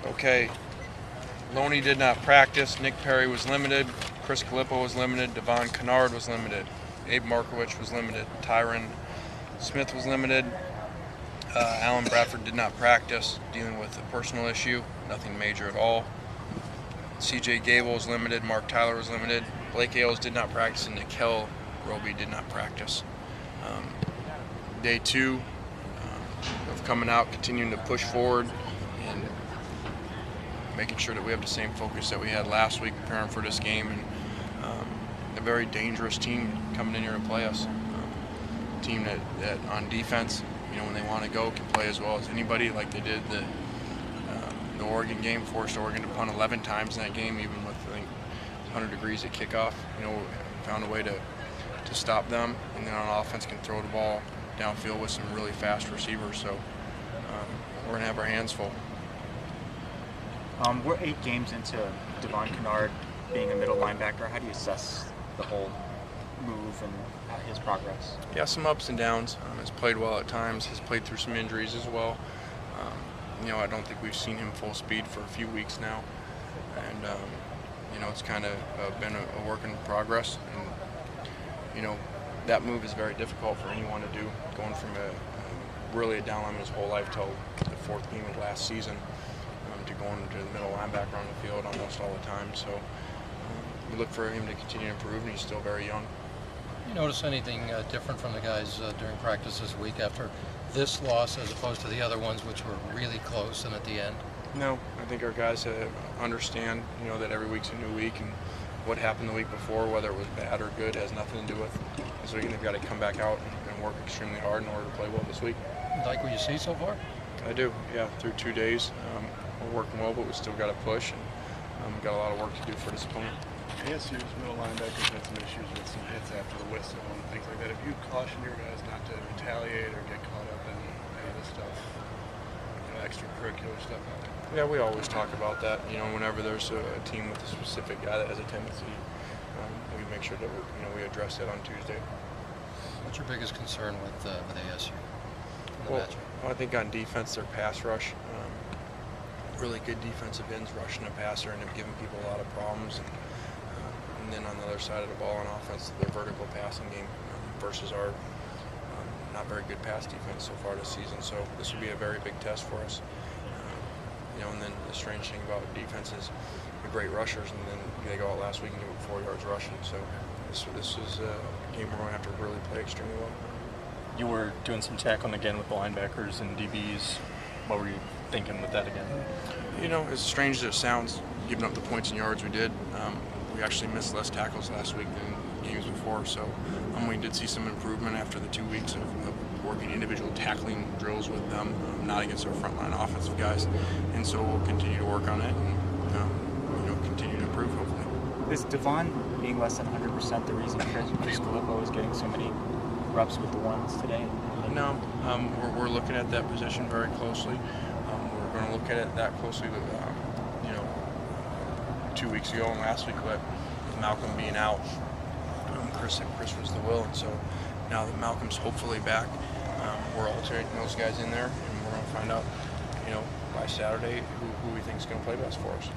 Okay, Loney did not practice. Nick Perry was limited. Chris Calippo was limited. Devon Kennard was limited. Abe Markowich was limited. Tyron Smith was limited. Alan Bradford did not practice, dealing with a personal issue, nothing major at all. CJ Gable was limited. Mark Tyler was limited. Blake Ailes did not practice, and Nikel Roby did not practice. Day two of coming out, continuing to push forward and making sure that we have the same focus that we had last week, preparing for this game, and a very dangerous team coming in here to play us. A team that on defense, when they want to go, can play as well as anybody, like they did the Oregon game. Forced Oregon to punt 11 times in that game, even with, I think, 100 degrees at kickoff. Found a way to stop them, and then on offense can throw the ball downfield with some really fast receivers. So we're going to have our hands full. We're 8 games into Devon Kennard being a middle linebacker. How do you assess the whole move and his progress? Yeah, some ups and downs. Has played well at times. Has played through some injuries as well. I don't think we've seen him full speed for a few weeks now, and it's kind of been a work in progress. And that move is very difficult for anyone to do, going from really a down lineman his whole life till the 4th game of last season, to going to the middle linebacker on the field almost all the time. So we look for him to continue to improve, and he's still very young. You notice anything different from the guys during practice this week after this loss as opposed to the other ones, which were really close and at the end? No, I think our guys understand, that every week's a new week, and what happened the week before, whether it was bad or good, has nothing to do with this week. They've got to come back out and work extremely hard in order to play well this week. You like what you see so far? I do, yeah. Through 2 days, we're working well, but we still got to push, and we've got a lot of work to do for this opponent. ASU's middle linebackers had some issues with some hits after the whistle and things like that. Have you cautioned your guys not to retaliate or get caught up in any of this stuff, extracurricular stuff out there? Yeah, we always talk about that. Whenever there's a team with a specific guy that has a tendency, we make sure that we address it on Tuesday. What's your biggest concern with ASU? Well, I think on defense, their pass rush. Really good defensive ends rushing the passer and have given people a lot of problems. And then on the other side of the ball on offense, their vertical passing game versus our not very good pass defense so far this season. So this will be a very big test for us. And then the strange thing about defense is the great rushers, and then they go out last week and do 4 yards rushing. So this is a game we're going to have to really play extremely well. You were doing some tackling again with the linebackers and DBs. What were you thinking with that again? As strange as it sounds, giving up the points and yards we did, we actually missed less tackles last week than games before. So we did see some improvement after the 2 weeks of working individual tackling drills with them, not against our frontline offensive guys. And so we'll continue to work on it and continue to improve, hopefully. Is Devon being less than 100% the reason Chris Calippo is getting so many reps with the ones today? No, we're looking at that position very closely. We're going to look at it that closely, 2 weeks ago and last week, but with Malcolm being out, Chris was the will, and so now that Malcolm's hopefully back, we're alternating those guys in there, and we're going to find out, by Saturday who we think is going to play best for us.